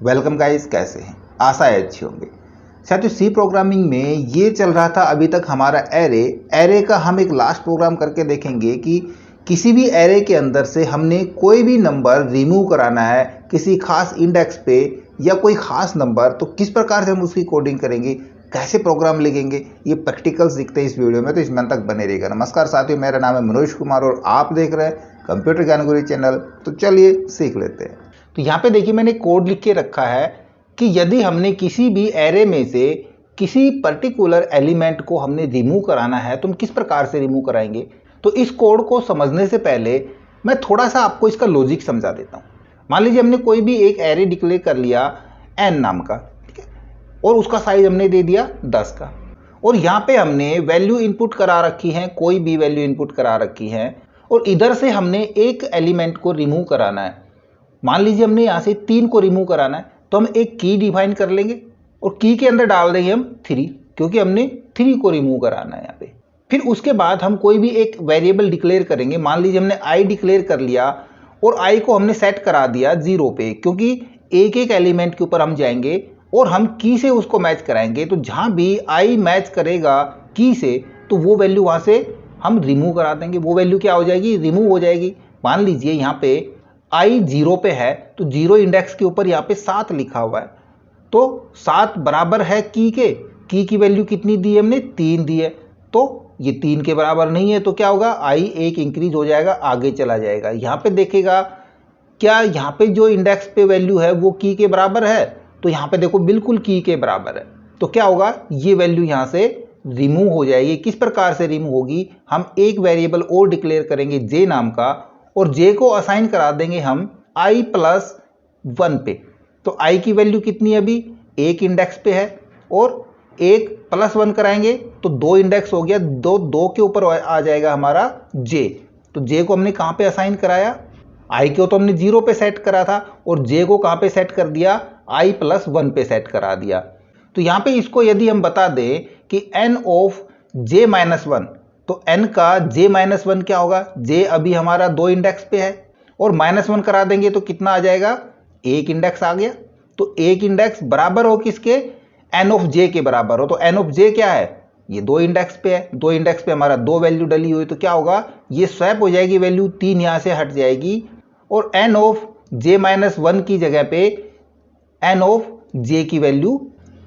Welcome guys, कैसे हैं? आशा है अच्छी होंगे। साथियों, सी प्रोग्रामिंग में ये चल रहा था अभी तक हमारा एरे का हम एक लास्ट प्रोग्राम करके देखेंगे कि किसी भी एरे के अंदर से हमने कोई भी नंबर रिमूव कराना है किसी खास इंडेक्स पे या कोई खास नंबर, तो किस प्रकार से हम उसकी कोडिंग करेंगे, कैसे प्रोग्राम लिखेंगे, ये प्रैक्टिकल्स दिखते हैं इस वीडियो में, तो इसमें तक बने रहेगा। नमस्कार साथियों, मेरा नाम है मनोज कुमार और आप देख रहे हैं कंप्यूटर ज्ञान गुरु चैनल। तो चलिए सीख लेते हैं। तो यहाँ पे देखिए, मैंने कोड लिख के रखा है कि यदि हमने किसी भी एरे में से किसी पर्टिकुलर एलिमेंट को हमने रिमूव कराना है तो हम किस प्रकार से रिमूव कराएंगे। तो इस कोड को समझने से पहले मैं थोड़ा सा आपको इसका लॉजिक समझा देता हूँ। मान लीजिए हमने कोई भी एक एरे डिक्लेयर कर लिया n नाम का, ठीक है, और उसका साइज हमने दे दिया 10 का, और यहाँ पे हमने वैल्यू इनपुट करा रखी है, कोई भी वैल्यू इनपुट करा रखी है, और इधर से हमने एक एलिमेंट को रिमूव कराना है। मान लीजिए हमने यहाँ से 3 को रिमूव कराना है, तो हम एक की डिफाइन कर लेंगे और की के अंदर डाल देंगे हम 3, क्योंकि हमने 3 को रिमूव कराना है यहाँ पे। फिर उसके बाद हम कोई भी एक वेरिएबल डिक्लेयर करेंगे। मान लीजिए हमने i डिक्लेयर कर लिया और i को हमने सेट करा दिया 0 पे, क्योंकि एक एक एलिमेंट के ऊपर हम जाएंगे और हम की से उसको मैच कराएंगे। तो जहाँ भी i मैच करेगा की से, तो वो वैल्यू वहाँ से हम रिमूव करा देंगे। वो वैल्यू क्या हो जाएगी? रिमूव हो जाएगी। मान लीजिए यहाँ पे i 0 पे है, तो 0 इंडेक्स के ऊपर यहाँ पे 7 लिखा हुआ है, तो 7 बराबर है की के। की वैल्यू कितनी दी है हमने? 3 दी है, तो ये 3 के बराबर नहीं है, तो क्या होगा? i एक इंक्रीज हो जाएगा, आगे चला जाएगा। यहाँ पे देखेगा क्या यहाँ पे जो इंडेक्स पे वैल्यू है वो की के बराबर है, तो यहाँ पे देखो बिल्कुल की के बराबर है। तो क्या होगा? ये वैल्यू यहाँ से रिमूव हो जाएगी। किस प्रकार से रिमूव होगी? हम एक वेरिएबल और डिक्लेयर करेंगे j नाम का, और j को असाइन करा देंगे हम i+1 पे। तो i की वैल्यू कितनी है? अभी एक इंडेक्स पे है, और एक +1 कराएंगे तो 2 इंडेक्स हो गया, 2 के ऊपर आ जाएगा हमारा j। तो j को हमने कहाँ पे असाइन कराया? i को तो हमने 0 पे सेट करा था, और j को कहाँ पे सेट कर दिया? i+1 पे सेट करा दिया। तो यहाँ पे इसको यदि हम बता दें कि n ऑफ j-1, तो n का j-1 क्या होगा? j अभी हमारा 2 इंडेक्स पे है, और -1 करा देंगे तो कितना आ जाएगा? एक इंडेक्स आ गया। तो एक इंडेक्स बराबर हो किसके? n ऑफ j के बराबर हो। तो n ऑफ j क्या है? ये 2 इंडेक्स पे है, 2 इंडेक्स पे हमारा 2 वैल्यू डली हुई, तो क्या होगा? ये स्वैप हो जाएगी, वैल्यू 3 यहाँ से हट जाएगी, और n ऑफ j-1 की जगह पे n ऑफ j की वैल्यू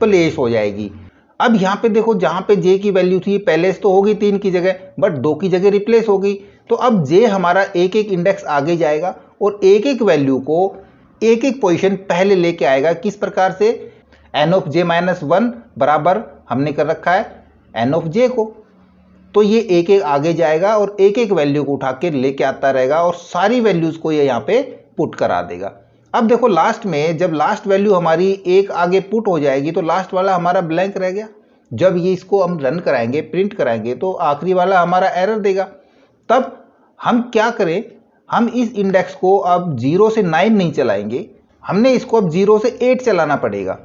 प्लेस हो जाएगी। अब यहाँ पे देखो, जहाँ पे j की वैल्यू थी पहले तो होगी 3 की जगह, बट 2 की जगह रिप्लेस हो गई। तो अब j हमारा एक एक इंडेक्स आगे जाएगा और एक एक वैल्यू को एक एक पोजीशन पहले लेके आएगा। किस प्रकार से? n ऑफ j-1 बराबर हमने कर रखा है n ऑफ j को, तो ये एक एक आगे जाएगा और एक एक वैल्यू को उठा के लेके आता रहेगा, और सारी वैल्यूज को ये यहाँ पे पुट करा देगा। अब देखो लास्ट में जब लास्ट वैल्यू हमारी एक आगे पुट हो जाएगी, तो लास्ट वाला हमारा ब्लैंक रह गया। जब ये इसको हम रन कराएंगे, प्रिंट कराएंगे, तो आखिरी वाला हमारा एरर देगा। तब हम क्या करें? हम इस इंडेक्स को अब 0 से 9 नहीं चलाएंगे, हमने इसको अब 0 से 8 चलाना पड़ेगा।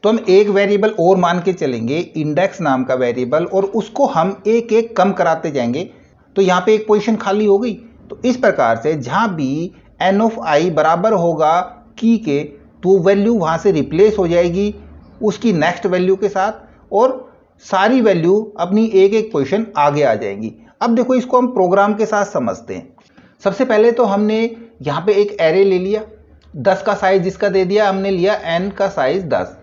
तो हम एक वेरिएबल और मान के चलेंगे, इंडेक्स नाम का वेरिएबल, और उसको हम एक एक कम कराते जाएंगे। तो यहाँ पे एक पोजीशन खाली हो गई। तो इस प्रकार से जहाँ भी n ऑफ i बराबर होगा की के, तो वैल्यू वहाँ से रिप्लेस हो जाएगी उसकी नेक्स्ट वैल्यू के साथ, और सारी वैल्यू अपनी एक एक पोजीशन आगे आ जाएंगी। अब देखो इसको हम प्रोग्राम के साथ समझते हैं। सबसे पहले तो हमने यहाँ पे एक एरे ले लिया, 10 का साइज जिसका दे दिया, हमने लिया n का साइज 10।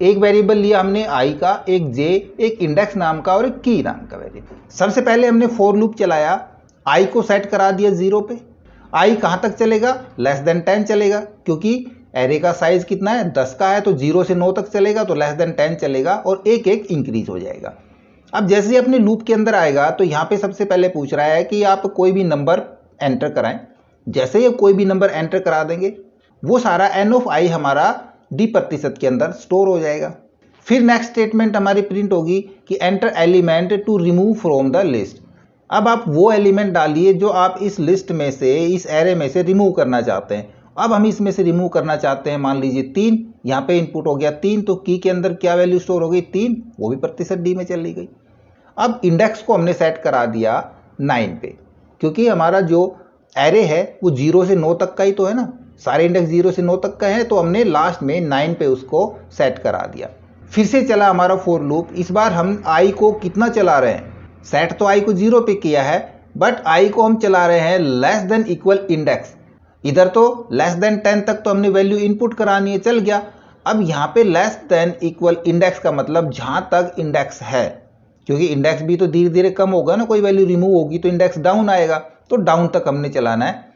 एक वेरिएबल लिया हमने i का, एक j, एक इंडेक्स नाम का और एक की नाम का वेरिएबल। सबसे पहले हमने फॉर लूप चलाया, i को सेट करा दिया 0 पे। i कहाँ तक चलेगा? <10 चलेगा, क्योंकि एरे का साइज कितना है? 10 का है, तो 0 से 9 तक चलेगा, तो <10 चलेगा, और एक एक इंक्रीज हो जाएगा। अब जैसे ही अपने लूप के अंदर आएगा, तो यहाँ पे सबसे पहले पूछ रहा है कि आप कोई भी नंबर एंटर कराएं। जैसे ही कोई भी नंबर एंटर करा देंगे, वो सारा n ऑफ i हमारा d% के अंदर स्टोर हो जाएगा। फिर नेक्स्ट स्टेटमेंट हमारी प्रिंट होगी कि enter element to remove from the list. अब आप वो एलिमेंट डालिए जो आप इस लिस्ट में से, इस एरे में से रिमूव करना चाहते हैं। अब हम इसमें से रिमूव करना चाहते हैं, मान लीजिए 3, यहाँ पे इनपुट हो गया 3, तो की के अंदर क्या वैल्यू स्टोर हो गई? 3, वो भी %d में चली गई। अब इंडेक्स को हमने सेट करा दिया 9 पे, क्योंकि हमारा जो एरे है वो 0 से 9 तक का ही तो है ना, सारे इंडेक्स 0 से 9 तक का है, तो हमने लास्ट में 9 पे उसको सेट करा दिया। फिर से चला हमारा फॉर लूप। इस बार हम आई को कितना चला रहे हैं, सेट तो आई को 0 पे किया है, बट आई को हम चला रहे हैं लेस देन इक्वल इंडेक्स। इधर तो लेस देन 10 तक तो हमने वैल्यू इनपुट करानी है, चल गया। अब यहाँ पे लेस देन इक्वल इंडेक्स का मतलब जहाँ तक इंडेक्स है, क्योंकि इंडेक्स भी तो धीरे धीरे कम होगा ना, कोई वैल्यू रिमूव होगी तो इंडेक्स डाउन आएगा, तो डाउन तक हमने चलाना है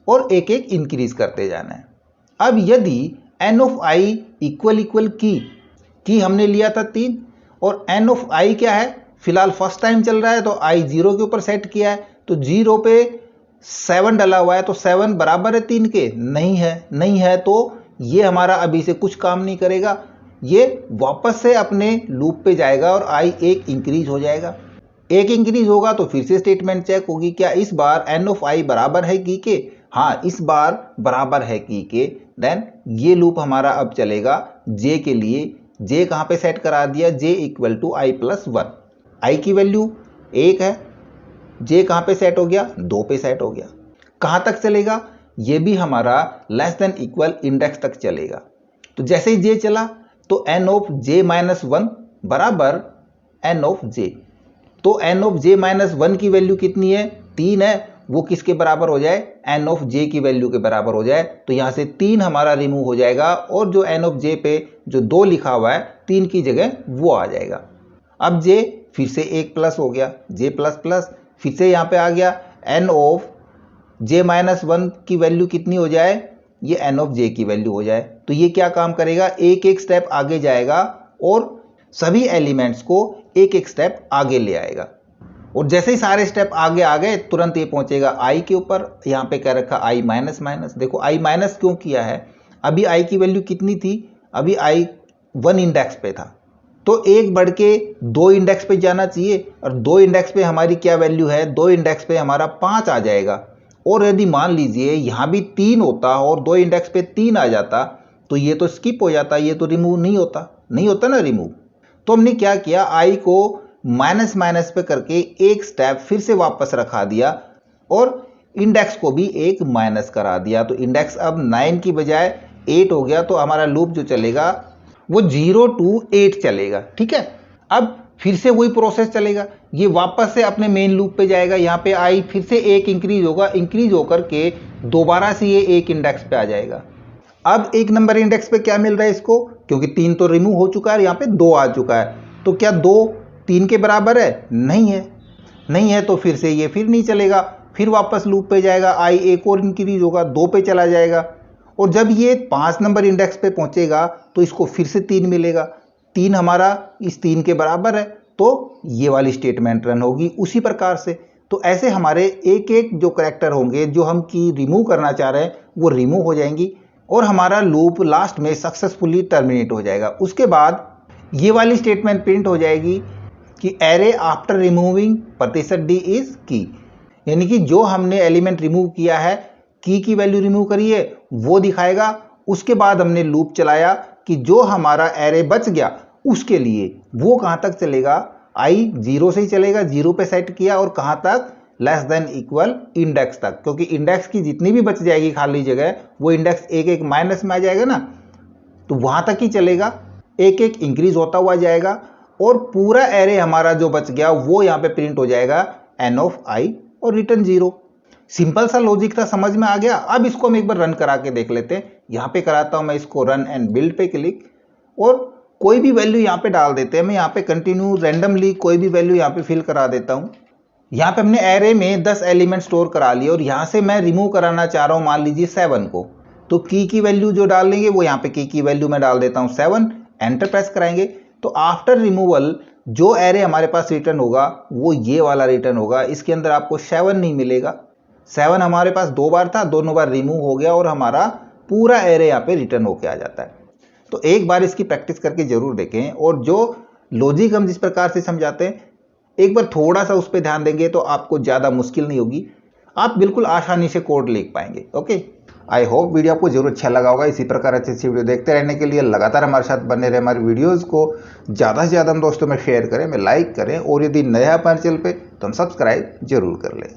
और एक एक इंक्रीज करते जाना है। अब यदि एन ऑफ आई इक्वल की हमने लिया था 3, और एन ऑफ आई क्या है, फिलहाल फर्स्ट टाइम चल रहा है तो आई 0 के ऊपर सेट किया है, तो 0 पे 7 डला हुआ है, तो 7 बराबर है 3 के, नहीं है, तो ये हमारा अभी से कुछ काम नहीं करेगा, ये वापस से अपने लूप पे जाएगा और आई एक इंक्रीज हो जाएगा। एक इंक्रीज होगा तो फिर से स्टेटमेंट चेक होगी, क्या इस बार एन ऑफ आई बराबर है की के, हाँ इस बार बराबर है की के। देन ये लूप हमारा अब चलेगा जे के लिए। जे कहाँ पे सेट करा दिया, J equal to I plus 1। आई की वैल्यू 1 है, जे कहाँ पे सेट हो गया, 2 पे सेट हो गया। कहाँ तक चलेगा, ये भी हमारा लेस देन इक्वल इंडेक्स तक चलेगा। तो जैसे ही जे चला तो एन ऑफ जे माइनस 1 बराबर एन ऑफ जे, तो एन ऑफ जे माइनस 1 की वैल्यू कितनी है, 3 है, वो किसके बराबर हो जाए, एन ऑफ जे की वैल्यू के बराबर हो जाए। तो यहाँ से 3 हमारा रिमूव हो जाएगा और जो एन ऑफ जे पे जो 2 लिखा हुआ है 3 की जगह वो आ जाएगा। अब जे फिर से 1 प्लस हो गया, जे प्लस प्लस, फिर से यहाँ पे आ गया एन ऑफ जे माइनस 1 की वैल्यू कितनी हो जाए, ये एन ऑफ जे की वैल्यू हो जाए। तो ये क्या काम करेगा, एक एक स्टेप आगे जाएगा और सभी एलिमेंट्स को एक एक स्टेप आगे ले आएगा। और जैसे ही सारे स्टेप आगे आ गए तुरंत ये पहुंचेगा आई के ऊपर। यहाँ पे कह रखा आई माइनस माइनस, देखो आई माइनस क्यों किया है, अभी आई की वैल्यू कितनी थी, अभी आई 1 इंडेक्स पे था, तो एक बढ़ के 2 इंडेक्स पे जाना चाहिए, और 2 इंडेक्स पे हमारी क्या वैल्यू है, 2 इंडेक्स पे हमारा 5 आ जाएगा। और यदि मान लीजिए यहाँ भी 3 होता और 2 इंडेक्स पे 3 आ जाता, तो ये तो स्किप हो जाता, ये तो रिमूव नहीं होता ना रिमूव। तो हमने क्या किया, आई को माइनस माइनस पे करके एक स्टेप फिर से वापस रखा दिया और इंडेक्स को भी एक माइनस करा दिया। तो इंडेक्स अब 9 की बजाय 8 हो गया, तो हमारा लूप जो चलेगा वो 0 to 8 चलेगा। ठीक है, अब फिर से वही प्रोसेस चलेगा, ये वापस से अपने मेन लूप पे जाएगा। यहाँ पे आई फिर से एक इंक्रीज होगा, इंक्रीज होकर के दोबारा से ये एक इंडेक्स पे आ जाएगा। अब 1 नंबर इंडेक्स पे क्या मिल रहा है इसको, क्योंकि 3 तो रिमूव हो चुका है, यहाँ पे 2 आ चुका है, तो क्या 2 3 के बराबर है, नहीं है, तो फिर से ये फिर नहीं चलेगा, फिर वापस लूप पे जाएगा, आई एक और इंक्रीज होगा, 2 पे चला जाएगा, और जब ये 5 नंबर इंडेक्स पे पहुंचेगा तो इसको फिर से 3 मिलेगा, 3 हमारा इस 3 के बराबर है, तो ये वाली स्टेटमेंट रन होगी उसी प्रकार से। तो ऐसे हमारे एक एक जो करैक्टर होंगे जो हम की रिमूव करना चाह रहे हैं वो रिमूव हो जाएंगी और हमारा लूप लास्ट में सक्सेसफुली टर्मिनेट हो जाएगा। उसके बाद ये वाली स्टेटमेंट प्रिंट हो जाएगी कि array after removing %d is की, यानी कि जो हमने एलिमेंट रिमूव किया है की वैल्यू रिमूव करी है वो दिखाएगा। उसके बाद हमने लूप चलाया कि जो हमारा एरे बच गया उसके लिए वो कहां तक चलेगा, आई 0 से ही चलेगा, 0 पे सेट किया, और कहां तक, लेस देन इक्वल इंडेक्स तक, क्योंकि इंडेक्स की जितनी भी बच जाएगी खाली जगह वो इंडेक्स एक एक माइनस में आ जाएगा ना, तो वहां तक ही चलेगा, एक एक इंक्रीज होता हुआ जाएगा और पूरा एरे हमारा जो बच गया वो यहाँ पे प्रिंट हो जाएगा एन ऑफ आई और रिटर्न 0। सिंपल सा लॉजिक था, समझ में आ गया। अब इसको हम एक बार रन करा के देख लेते हैं। यहाँ पे कराता हूं मैं इसको रन एंड बिल्ड पे क्लिक, और कोई भी वैल्यू यहाँ पे डाल देते हैं। मैं यहाँ पे कंटिन्यू रैंडमली कोई भी वैल्यू यहाँ पे फिल करा देता हूँ। यहाँ पे हमने एरे में 10 एलिमेंट स्टोर करा लिए और यहाँ से मैं रिमूव कराना चाह रहा हूँ मान लीजिए 7 को, तो की वैल्यू जो डाल लेंगे वो यहाँ पे की वैल्यू मैं डाल देता हूँ 7, एंटर प्रेस कराएंगे तो आफ्टर रिमूवल जो एरे हमारे पास रिटर्न होगा वो ये वाला रिटर्न होगा। इसके अंदर आपको 7 नहीं मिलेगा, 7 हमारे पास 2 बार था, दोनों बार रिमूव हो गया और हमारा पूरा एरे यहाँ पे रिटर्न होके आ जाता है। तो एक बार इसकी प्रैक्टिस करके जरूर देखें, और जो लॉजिक हम जिस प्रकार से समझाते हैं एक बार थोड़ा सा उस पर ध्यान देंगे तो आपको ज़्यादा मुश्किल नहीं होगी, आप बिल्कुल आसानी से कोड लिख पाएंगे। ओके, आई होप वीडियो आपको जरूर अच्छा लगा होगा। इसी प्रकार अच्छी वीडियो देखते रहने के लिए लगातार हमारे साथ बने रहे। हमारे वीडियोज़ को ज़्यादा से ज़्यादा हम दोस्तों में शेयर करें, में लाइक करें, और यदि नया हमारे चैनल पे तो हम सब्सक्राइब जरूर कर लें।